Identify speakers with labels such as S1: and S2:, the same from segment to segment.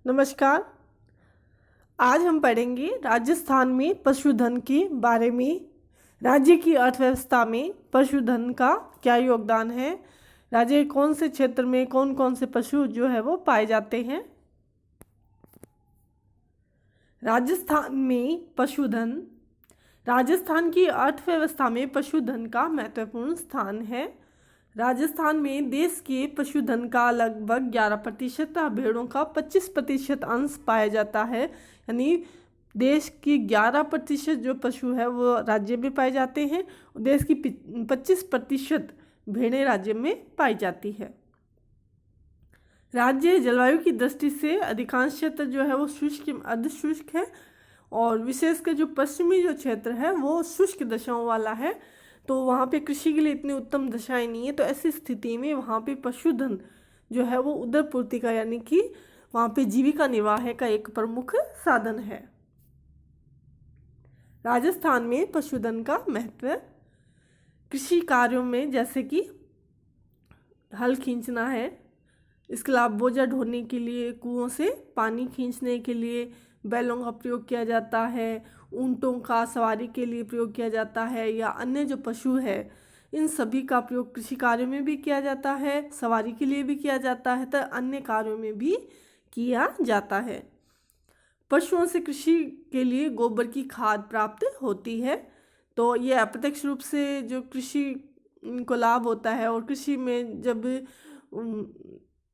S1: नमस्कार। आज हम पढ़ेंगे राजस्थान में पशुधन के बारे में। राज्य की अर्थव्यवस्था में पशुधन का क्या योगदान है, राज्य के कौन से क्षेत्र में कौन कौन से पशु जो है वो पाए जाते हैं। राजस्थान में पशुधन। राजस्थान की अर्थव्यवस्था में पशुधन का महत्वपूर्ण स्थान है। राजस्थान में देश के पशुधन का लगभग 11% भेड़ों का 25% अंश पाया जाता है। यानी देश की 11% जो पशु है वो राज्य में पाए जाते हैं और देश की 25% भेड़ें राज्य में पाई जाती है। राज्य जलवायु की दृष्टि से अधिकांश क्षेत्र जो है वो शुष्क अर्धशुष्क है और विशेषकर जो पश्चिमी जो क्षेत्र है वो शुष्क दशाओं वाला है, तो वहाँ पे कृषि के लिए इतनी उत्तम दशाएं नहीं है। तो ऐसी स्थिति में वहाँ पे पशुधन जो है वो उदरपूर्ति का यानी कि वहाँ पे जीविका निर्वाह का एक प्रमुख साधन है। राजस्थान में पशुधन का महत्व कृषि कार्यों में जैसे कि हल खींचना है, इसके अलावा बोझा ढोने के लिए, कुओं से पानी खींचने के लिए बैलों का प्रयोग किया जाता है, ऊंटों का सवारी के लिए प्रयोग किया जाता है या अन्य जो पशु है इन सभी का प्रयोग कृषि कार्यों में भी किया जाता है, सवारी के लिए भी किया जाता है, तो अन्य कार्यों में भी किया जाता है। पशुओं से कृषि के लिए गोबर की खाद प्राप्त होती है, तो ये अप्रत्यक्ष रूप से जो कृषि को लाभ होता है और कृषि में जब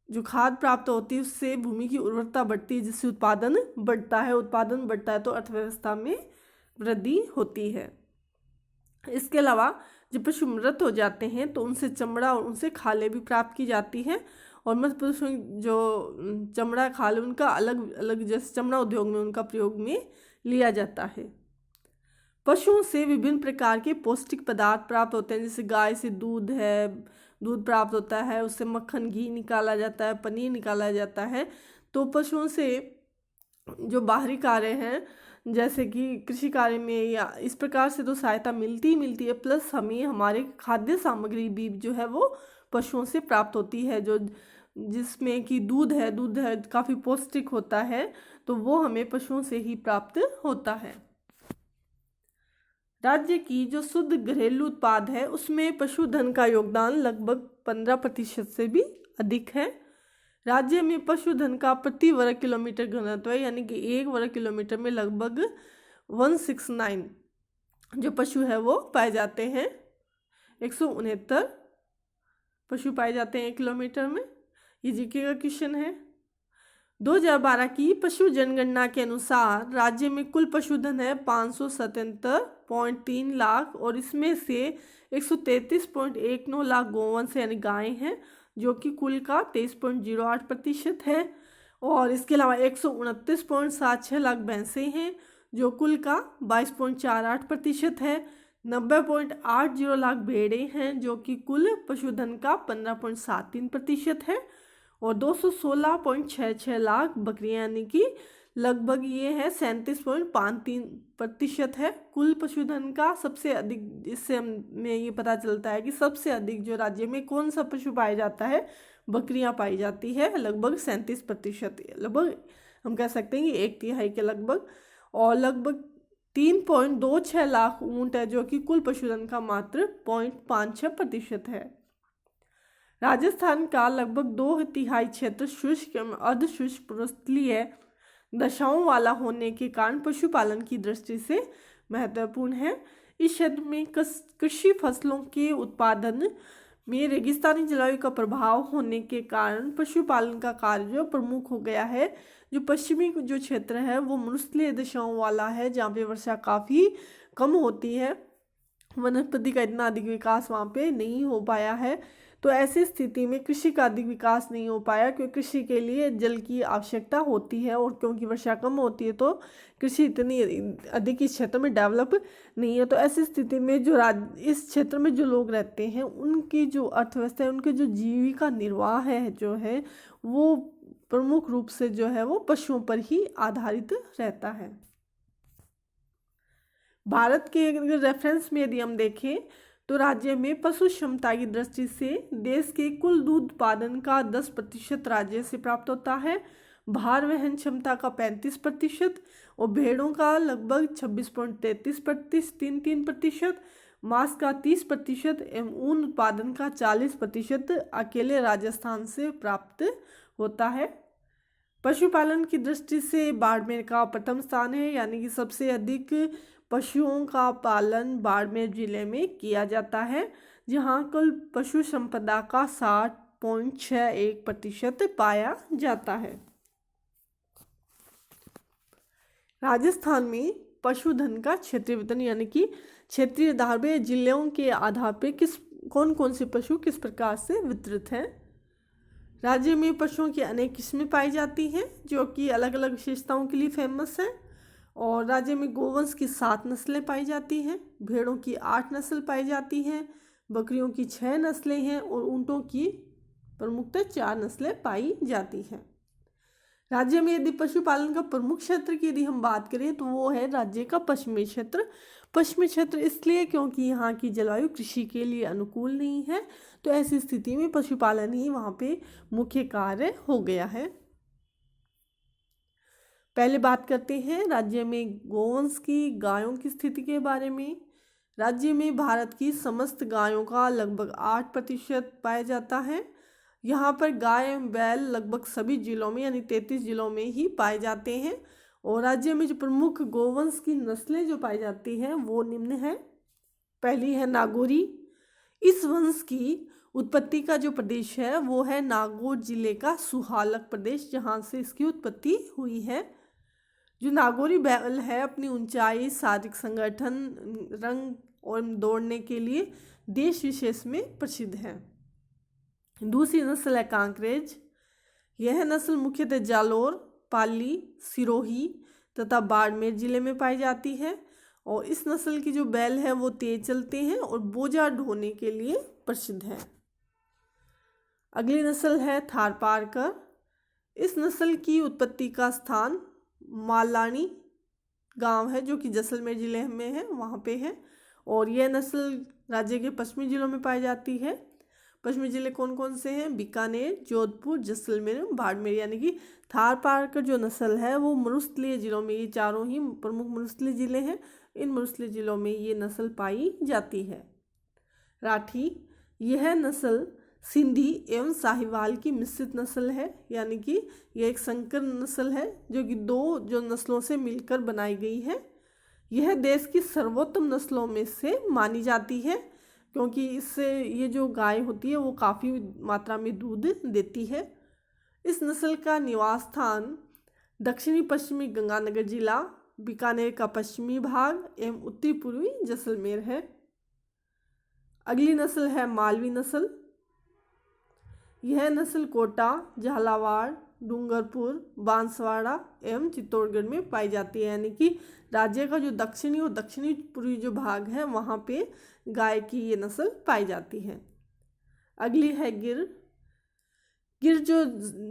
S1: जो खाद प्राप्त होती है उससे भूमि की उर्वरता बढ़ती है जिससे उत्पादन बढ़ता है तो अर्थव्यवस्था में वृद्धि होती है। इसके अलावा जब पशु मृत हो जाते हैं तो उनसे चमड़ा और उनसे खालें भी प्राप्त की जाती हैं और मृत पशु जो चमड़ा खाल उनका अलग अलग जैसे चमड़ा उद्योग में उनका प्रयोग में लिया जाता है। पशुओं से विभिन्न प्रकार के पौष्टिक पदार्थ प्राप्त होते हैं, जैसे गाय से दूध प्राप्त होता है, उससे मक्खन घी निकाला जाता है, पनीर निकाला जाता है। तो पशुओं से जो बाहरी कार्य हैं जैसे कि कृषि कार्य में या इस प्रकार से तो सहायता मिलती ही मिलती है, प्लस हमें हमारे खाद्य सामग्री भी जो है वो पशुओं से प्राप्त होती है, जो जिसमें कि दूध है काफ़ी पौष्टिक होता है, तो वो हमें पशुओं से ही प्राप्त होता है। राज्य की जो शुद्ध घरेलू उत्पाद है उसमें पशुधन का योगदान लगभग 15% से भी अधिक है। राज्य में पशुधन का प्रति वर्ग किलोमीटर घनत्व है, यानी कि 1 वर्ग किलोमीटर में लगभग 169 जो पशु है वो पाए जाते हैं। 169 पशु पाए जाते हैं 1 किलोमीटर में। ये जीके का क्वेश्चन है। 2012 की पशु जनगणना के अनुसार राज्य में कुल पशुधन है 577.3 लाख और इसमें से 133.19 लाख गोवंश यानी गायें हैं जो कि कुल का 23.08% है और इसके अलावा 129.76 लाख भैंसें हैं जो कुल का 22.48% है। 90.80 लाख भेड़ें हैं जो कि कुल पशुधन का 15.73% है और 216.66 लाख बकरियां यानी कि लगभग ये है 37.53% है कुल पशुधन का। सबसे अधिक इससे हमें ये पता चलता है कि सबसे अधिक जो राज्य में कौन सा पशु पाया जाता है, बकरियां पाई जाती है लगभग 37%, लगभग हम कह सकते हैं कि 1/3 के लगभग, और लगभग 3.26 लाख ऊंट है जो कि कुल पशुधन का मात्र 0.56% है। राजस्थान का लगभग 2/3 क्षेत्र शुष्क एवं अर्धशुष्क पर्वतीय दशाओं वाला होने के कारण पशुपालन की दृष्टि से महत्वपूर्ण है। इस क्षेत्र में कृषि फसलों के उत्पादन में रेगिस्तानी जलवायु का प्रभाव होने के कारण पशुपालन का कार्य जो प्रमुख हो गया है। जो पश्चिमी जो क्षेत्र है वो मरुस्थलीय दशाओं वाला है जहाँ पे वर्षा काफ़ी कम होती है, वनस्पति का इतना अधिक विकास वहाँ पे नहीं हो पाया है। तो ऐसी स्थिति में कृषि का अधिक विकास नहीं हो पाया क्योंकि कृषि के लिए जल की आवश्यकता होती है और क्योंकि वर्षा कम होती है तो कृषि इतनी अधिक इस क्षेत्र में डेवलप नहीं है। तो ऐसी स्थिति में जो इस क्षेत्र में जो लोग रहते हैं उनकी जो अर्थव्यवस्था है, उनके जो जीविका निर्वाह है जो है वो प्रमुख रूप से जो है वो पशुओं पर ही आधारित रहता है। भारत के अगर रेफरेंस में यदि हम देखें तो राज्य में पशु क्षमता की दृष्टि से देश के कुल दूध उत्पादन का 10% राज्य से प्राप्त होता है। भार वहन क्षमता का 35% और भेड़ों का लगभग 26.33%, मांस का 30% एवं ऊन उत्पादन का 40% अकेले राजस्थान से प्राप्त होता है। पशुपालन की दृष्टि से बाड़मेर का प्रथम स्थान है, यानी कि सबसे अधिक पशुओं का पालन बाड़मेर जिले में किया जाता है, जहां कुल पशु संपदा का 60.61% पाया जाता है। राजस्थान में पशुधन का क्षेत्रीय वितरण यानी कि क्षेत्रीय आधार पर जिलों के आधार पर कौन कौन से पशु किस प्रकार से वितरित हैं। राज्य में पशुओं की अनेक किस्में पाई जाती हैं जो कि अलग अलग विशेषताओं के लिए फेमस है। और राज्य में गोवंश की 7 नस्लें पाई जाती हैं, भेड़ों की 8 नस्ल पाई जाती हैं, बकरियों की 6 नस्लें हैं और ऊँटों की प्रमुखतः 4 नस्लें पाई जाती हैं। राज्य में यदि पशुपालन का प्रमुख क्षेत्र की यदि हम बात करें तो वो है राज्य का पश्चिमी क्षेत्र। पश्चिमी क्षेत्र इसलिए क्योंकि यहाँ की जलवायु कृषि के लिए अनुकूल नहीं है, तो ऐसी स्थिति में पशुपालन ही वहाँ पे मुख्य कार्य हो गया है। पहले बात करते हैं राज्य में गोवंश की गायों की स्थिति के बारे में। राज्य में भारत की समस्त गायों का लगभग 8% पाया जाता है। यहाँ पर गाय बैल लगभग सभी जिलों में यानी 33 जिलों में ही पाए जाते हैं। और राज्य में जो प्रमुख गोवंश की नस्लें जो पाई जाती हैं वो निम्न है। पहली है नागौरी। इस वंश की उत्पत्ति का जो प्रदेश है वो है नागौर जिले का सुहालक प्रदेश, जहाँ से इसकी उत्पत्ति हुई है। जो नागौरी बैल है अपनी ऊंचाई, शारीरिक संगठन, रंग और दौड़ने के लिए देश विशेष में प्रसिद्ध है। दूसरी नस्ल है कांकरेज। यह नस्ल मुख्यतः जालोर, पाली, सिरोही तथा बाड़मेर जिले में पाई जाती है। और इस नस्ल की जो बैल है वो तेज चलते हैं और बोझा ढोने के लिए प्रसिद्ध है। अगली नस्ल है थारपारकर। इस नस्ल की उत्पत्ति का स्थान मालानी गांव है जो कि जैसलमेर जिले में है, वहाँ पे है। और यह नस्ल राज्य के पश्चिमी जिलों में पाई जाती है। पश्चिमी जिले कौन कौन से हैं? बीकानेर, जोधपुर, जैसलमेर, बाड़मेर। यानी कि थारपारकर जो नस्ल है वो मरुस्थलीय जिलों में, ये चारों ही प्रमुख मरुस्थलीय जिले हैं, इन मरुस्थलीय जिलों में ये नस्ल पाई जाती है। राठी। यह नस्ल सिंधी एवं साहिवाल की मिश्रित नस्ल है, यानी कि यह एक संकर नस्ल है जो कि 2 जो नस्लों से मिलकर बनाई गई है। यह देश की सर्वोत्तम नस्लों में से मानी जाती है क्योंकि इससे ये जो गाय होती है वो काफ़ी मात्रा में दूध देती है। इस नस्ल का निवास स्थान दक्षिणी पश्चिमी गंगानगर जिला, बीकानेर का पश्चिमी भाग एवं उत्तरी पूर्वी जैसलमेर है। अगली नस्ल है मालवी नस्ल। यह नस्ल कोटा, झालावाड़, डूंगरपुर, बांसवाड़ा एवं चित्तौड़गढ़ में पाई जाती है, यानी कि राज्य का जो दक्षिणी और दक्षिणी पूर्वी जो भाग है वहाँ पे गाय की ये नस्ल पाई जाती है। अगली है गिर। गिर जो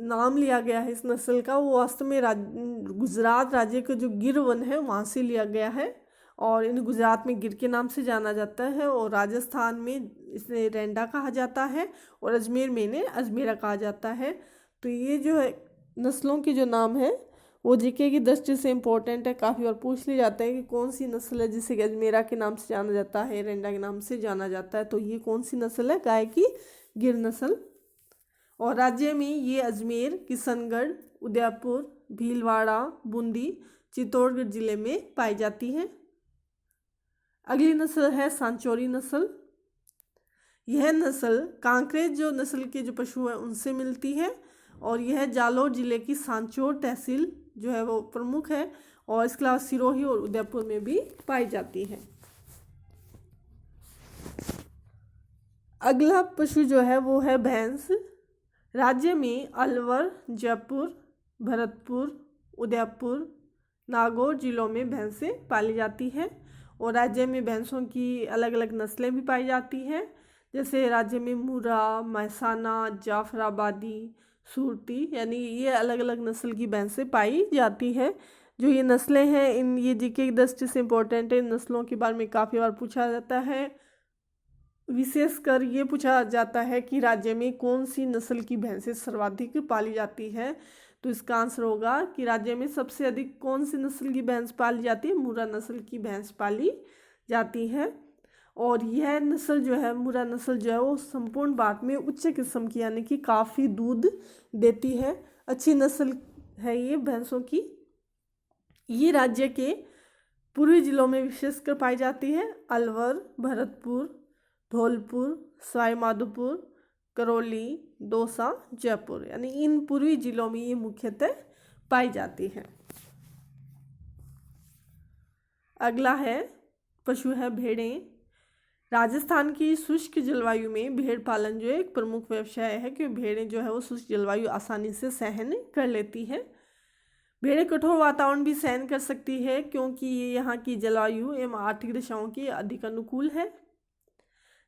S1: नाम लिया गया है इस नस्ल का वो वास्तव में गुजरात राज्य का जो गिर वन है वहाँ से लिया गया है और इन गुजरात में गिर के नाम से जाना जाता है और राजस्थान में इसे रेंडा कहा जाता है और अजमेर में इन्हें अजमेरा कहा जाता है। तो ये जो है नस्लों के जो नाम है वो जीके की दृष्टि से इम्पोर्टेंट है, काफ़ी बार पूछ लिया जाता है कि कौन सी नस्ल है जिसे अजमेरा के नाम से जाना जाता है, रेंडा के नाम से जाना जाता है। तो ये कौन सी नस्ल है? गाय की गिर नस्ल। और राज्य में ये अजमेर, किशनगढ़, उदयपुर, भीलवाड़ा, बूंदी, चित्तौड़गढ़ जिले में पाई जाती है। अगली नस्ल है सांचौरी नस्ल। यह नस्ल कांकरेज जो नस्ल के जो पशु हैं उनसे मिलती है और यह जालौर जिले की सांचौर तहसील जो है वो प्रमुख है और इसके अलावा सिरोही और उदयपुर में भी पाई जाती है। अगला पशु जो है वो है भैंस। राज्य में अलवर, जयपुर, भरतपुर, उदयपुर, नागौर जिलों में भैंसें पाली जाती हैं और राज्य में भैंसों की अलग अलग नस्लें भी पाई जाती हैं, जैसे राज्य में मुर्रा, महसाना, जाफराबादी, सूरती, यानी ये अलग अलग नस्ल की भैंसें पाई जाती हैं। जो ये नस्लें हैं इन ये जीके की दृष्टि से इम्पोर्टेंट है। इन नस्लों के बारे में काफ़ी बार पूछा जाता है, विशेषकर ये पूछा जाता है कि राज्य में कौन सी नस्ल की भैंसें सर्वाधिक पाली जाती है। तो इसका आंसर होगा कि राज्य में सबसे अधिक कौन सी नस्ल की भैंस पाली जाती है? मुर्रा नस्ल की भैंस पाली जाती है। और यह नस्ल जो है, मुर्रा नस्ल जो है, वो संपूर्ण भारत में उच्च किस्म की यानी कि काफ़ी दूध देती है। अच्छी नस्ल है ये भैंसों की। ये राज्य के पूर्वी जिलों में विशेषकर पाई जाती है। अलवर, भरतपुर, धौलपुर, सवाई माधोपुर, करौली, दौसा, जयपुर, यानी इन पूर्वी जिलों में ये मुख्यतः पाई जाती है। अगला है पशु है भेड़ें। राजस्थान की शुष्क जलवायु में भेड़ पालन जो है एक प्रमुख व्यवसाय है, क्योंकि भेड़ें जो है वो शुष्क जलवायु आसानी से सहन कर लेती है। भेड़ें कठोर वातावरण भी सहन कर सकती है, क्योंकि ये यहाँ की जलवायु एवं आर्थिक दशाओं के अधिक अनुकूल है।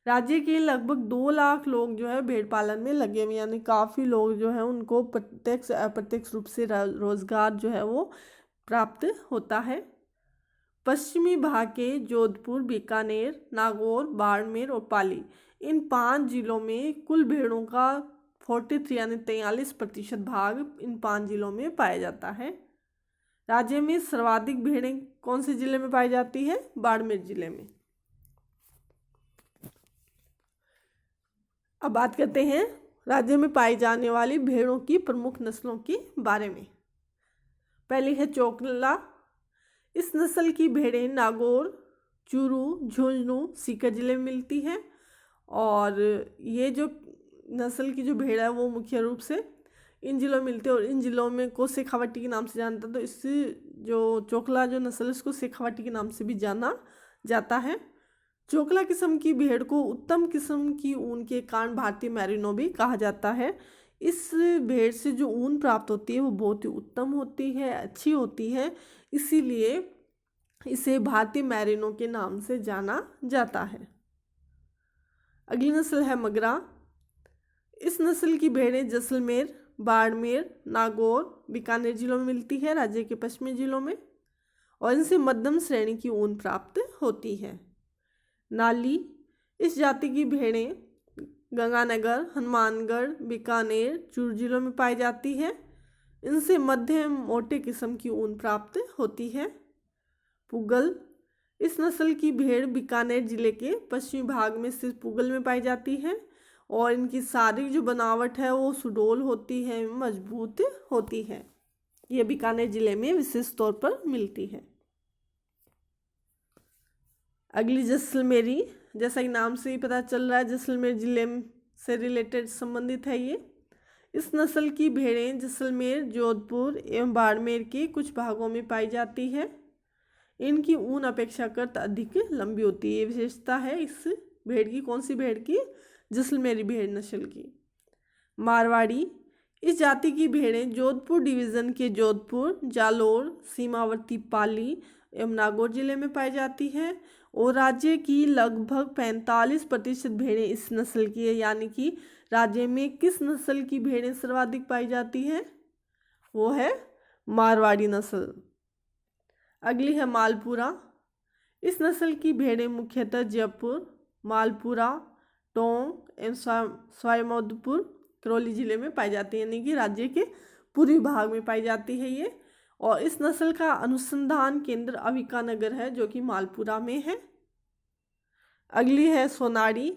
S1: राज्य के लगभग 2 लाख लोग जो है भेड़ पालन में लगे हुए, यानी काफ़ी लोग जो है उनको प्रत्यक्ष अप्रत्यक्ष रूप से रोजगार जो है वो प्राप्त होता है। पश्चिमी भाग के जोधपुर, बीकानेर, नागौर, बाड़मेर और पाली, इन 5 जिलों में कुल भेड़ों का 43 यानी 43% भाग इन 5 जिलों में पाया जाता है। राज्य में सर्वाधिक भेड़ें कौन से जिले में पाई जाती है? बाड़मेर जिले में। अब बात करते हैं राज्य में पाई जाने वाली भेड़ों की प्रमुख नस्लों के बारे में। पहली है चोकला। इस नस्ल की भेड़ें नागौर, चूरू, झुंझुनू, सीकर जिले में मिलती हैं। और ये जो नस्ल की जो भेड़ है वो मुख्य रूप से इन जिलों में मिलती है, और इन जिलों में को शेखावटी के नाम से जानता है। तो इस जो चोकला जो नस्ल है इसको शेखावटी के नाम से भी जाना जाता है। चोकला किस्म की भेड़ को उत्तम किस्म की ऊन के कारण भारतीय मैरिनो भी कहा जाता है। इस भेड़ से जो ऊन प्राप्त होती है वो बहुत ही उत्तम होती है, अच्छी होती है, इसीलिए इसे भारतीय मैरिनो के नाम से जाना जाता है। अगली नस्ल है मगरा। इस नस्ल की भेड़ें जैसलमेर, बाड़मेर, नागौर, बीकानेर जिलों में मिलती है, राज्य के पश्चिमी जिलों में, और इनसे मध्यम श्रेणी की ऊन प्राप्त होती है। नाली। इस जाति की भेड़ें गंगानगर, हनुमानगढ़, बीकानेर, चूरू जिलों में पाई जाती है। इनसे मध्यम मोटे किस्म की ऊन प्राप्त होती है। पुगल। इस नस्ल की भेड़ बीकानेर जिले के पश्चिमी भाग में स्थित पुगल में पाई जाती है, और इनकी शारीरिक जो बनावट है वो सुडौल होती है, मजबूत होती है। ये बीकानेर जिले में विशेष तौर पर मिलती है। अगली जैसलमेरी। जैसा कि नाम से ही पता चल रहा है जैसलमेर जिले से रिलेटेड संबंधित है ये। इस नस्ल की भेड़ें जैसलमेर, जोधपुर एवं बाड़मेर के कुछ भागों में पाई जाती है। इनकी ऊन अपेक्षाकृत अधिक लंबी होती है। ये विशेषता है इस भेड़ की। कौन सी भेड़ की? जैसलमेरी भेड़ नस्ल की। मारवाड़ी। इस जाति की भेड़ें जोधपुर डिवीज़न के जोधपुर, जालोर, सीमावर्ती पाली एवं नागौर जिले में पाई जाती है, और राज्य की लगभग 45% भेड़ें इस नस्ल की है। यानी कि राज्य में किस नस्ल की भेड़ें सर्वाधिक पाई जाती हैं? वो है मारवाड़ी नस्ल। अगली है मालपुरा। इस नस्ल की भेड़ें मुख्यतः जयपुर, मालपुरा, टोंक एवं सवाई माधोपुर, करौली जिले में पाई जाती है, यानी कि राज्य के पूर्वी भाग में पाई जाती है ये। और इस नस्ल का अनुसंधान केंद्र अविकानगर है, जो कि मालपुरा में है। अगली है सोनारी।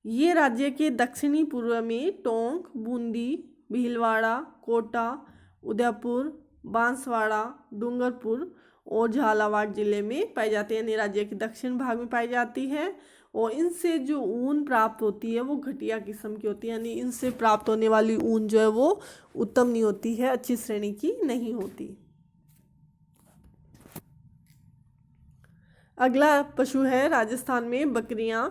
S1: ये राज्य के दक्षिणी पूर्व में टोंक, बूंदी, भीलवाड़ा, कोटा, उदयपुर, बांसवाड़ा, डूंगरपुर और झालावाड़ जिले में पाई जाती है, यानी राज्य के दक्षिण भाग में पाई जाती है। और इनसे जो ऊन प्राप्त होती है वो घटिया किस्म की होती है, यानी इनसे प्राप्त होने वाली ऊन जो है वो उत्तम नहीं होती है, अच्छी श्रेणी की नहीं होती। अगला पशु है राजस्थान में बकरियां।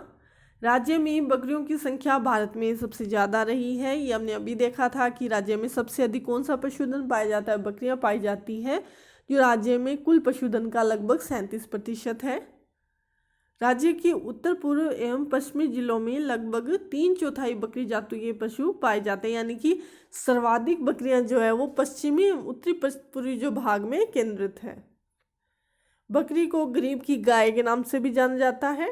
S1: राज्य में बकरियों की संख्या भारत में सबसे ज़्यादा रही है। ये हमने अभी देखा था कि राज्य में सबसे अधिक कौन सा पशुधन पाया जाता है? बकरियां पाई जाती है, जो राज्य में कुल पशुधन का लगभग 37% है। राज्य के उत्तर पूर्व एवं पश्चिमी जिलों में लगभग 3/4 बकरी जातों के पशु पाए जाते हैं, यानी कि सर्वाधिक बकरियां जो है वो पश्चिमी उत्तरी पूर्वी जो भाग में केंद्रित है। बकरी को गरीब की गाय के नाम से भी जाना जाता है।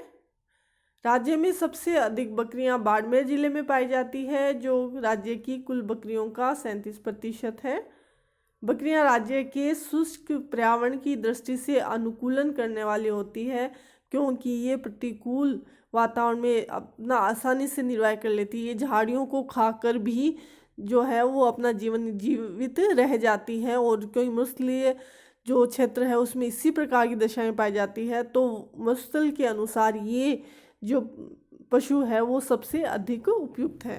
S1: राज्य में सबसे अधिक बकरियां बाड़मेर जिले में पाई जाती है, जो राज्य की कुल बकरियों का 37% है। बकरियां राज्य के शुष्क पर्यावरण की दृष्टि से अनुकूलन करने वाली होती है, क्योंकि ये प्रतिकूल वातावरण में अपना आसानी से निर्वाह कर लेती है। ये झाड़ियों को खाकर भी जो है वो अपना जीवन जीवित रह जाती है, और क्योंकि मरुस्थलीय जो क्षेत्र है उसमें इसी प्रकार की दशाएं पाई जाती है, तो मरुस्थल के अनुसार ये जो पशु है वो सबसे अधिक उपयुक्त है।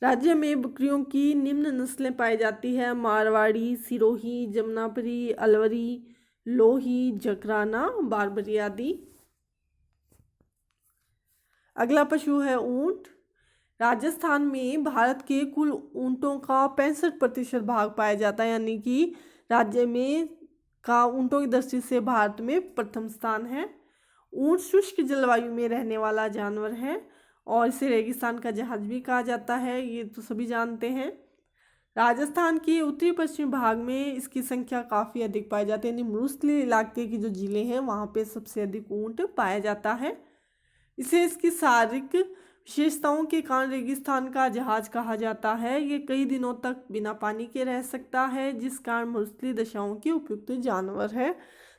S1: राज्य में बकरियों की निम्न नस्लें पाई जाती है: मारवाड़ी, सिरोही, जमनापरी, अलवरी, लोही, जकराना, बारबरी आदि। अगला पशु है ऊंट। राजस्थान में भारत के कुल ऊंटों का 65% भाग पाया जाता है, यानी कि राज्य में का ऊंटों की दृष्टि से भारत में प्रथम स्थान है। ऊंट शुष्क जलवायु में रहने वाला जानवर है और इसे रेगिस्तान का जहाज भी कहा जाता है, ये तो सभी जानते हैं। राजस्थान के उत्तरी पश्चिमी भाग में इसकी संख्या काफ़ी अधिक पाई जाती है, यानी मरुस्थलीय इलाके की जो जिले हैं वहाँ पे सबसे अधिक ऊंट पाया जाता है। इसे इसकी शारीरिक विशेषताओं के कारण रेगिस्तान का जहाज कहा जाता है। ये कई दिनों तक बिना पानी के रह सकता है, जिस कारण मरुस्थलीय दशाओं के उपयुक्त जानवर है।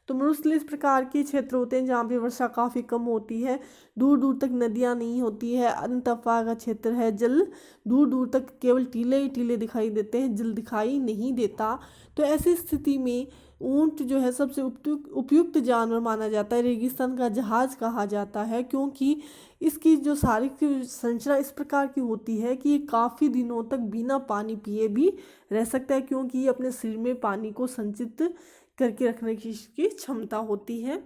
S1: तो मरुस्थलीय इस प्रकार के क्षेत्र होते हैं जहाँ पे वर्षा काफ़ी कम होती है, दूर दूर तक नदियाँ नहीं होती है, अनतफा का क्षेत्र है, जल दूर दूर तक केवल टीले ही टीले दिखाई देते हैं, जल दिखाई नहीं देता। तो ऐसी स्थिति में ऊंट जो है सबसे उपयुक्त जानवर माना जाता है, रेगिस्तान का जहाज कहा जाता है, क्योंकि इसकी जो शारीरिक संरचना इस प्रकार की होती है कि ये काफ़ी दिनों तक बिना पानी पिए भी रह सकता है, क्योंकि ये अपने शरीर में पानी को संचित करके रखने की इसकी क्षमता होती है।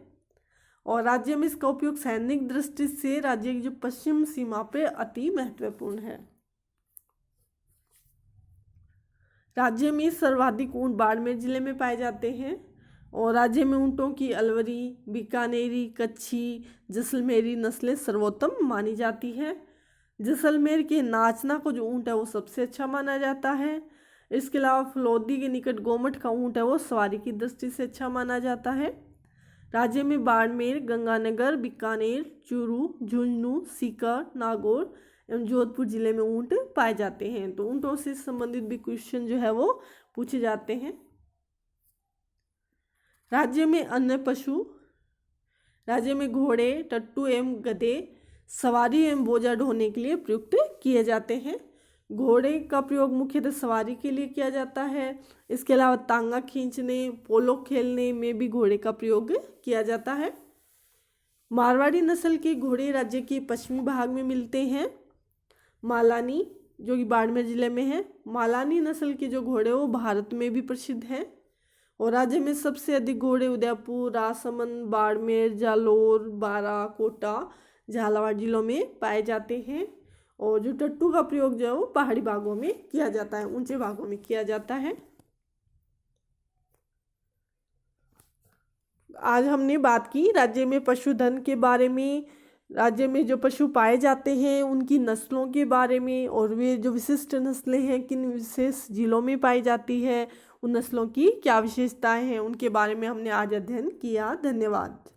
S1: और राज्य में इसका उपयोग सैनिक दृष्टि से राज्य की जो पश्चिम सीमा पे अति महत्वपूर्ण है। राज्य में सर्वाधिक ऊंट बाड़मेर जिले में पाए जाते हैं, और राज्य में ऊंटों की अलवरी, बीकानेरी, कच्छी, जैसलमेरी नस्लें सर्वोत्तम मानी जाती है। जैसलमेर के नाचना को जो ऊंट है वो सबसे अच्छा माना जाता है। इसके अलावा फलोदी के निकट गोमट का ऊंट है वो सवारी की दृष्टि से अच्छा माना जाता है। राज्य में बाड़मेर, गंगानगर, बीकानेर, चूरू, झुंझुनू, सीकर, नागौर एवं जोधपुर जिले में ऊंट पाए जाते हैं। तो ऊंटों से संबंधित भी क्वेश्चन जो है वो पूछे जाते हैं। राज्य में अन्य पशु। राज्य में घोड़े, टट्टू एवं गधे सवारी एवं बोझा ढोने के लिए प्रयुक्त किए जाते हैं। घोड़े का प्रयोग मुख्यतः सवारी के लिए किया जाता है। इसके अलावा तांगा खींचने, पोलो खेलने में भी घोड़े का प्रयोग किया जाता है। मारवाड़ी नस्ल के घोड़े राज्य के पश्चिमी भाग में मिलते हैं। मालानी जो कि बाड़मेर जिले में है, मालानी नस्ल के जो घोड़े वो भारत में भी प्रसिद्ध हैं। और राज्य में सबसे अधिक घोड़े उदयपुर, राजसमंद, बाड़मेर, जालोर, बारा, कोटा, झालावाड़ जिलों में पाए जाते हैं। और जो टट्टू का प्रयोग जो है वो पहाड़ी भागों में किया जाता है, ऊंचे भागों में किया जाता है। आज हमने बात की राज्य में पशुधन के बारे में, राज्य में जो पशु पाए जाते हैं उनकी नस्लों के बारे में, और वे जो विशिष्ट नस्लें हैं किन विशेष जिलों में पाई जाती है, उन नस्लों की क्या विशेषताएं हैं उनके बारे में हमने आज अध्ययन किया। धन्यवाद।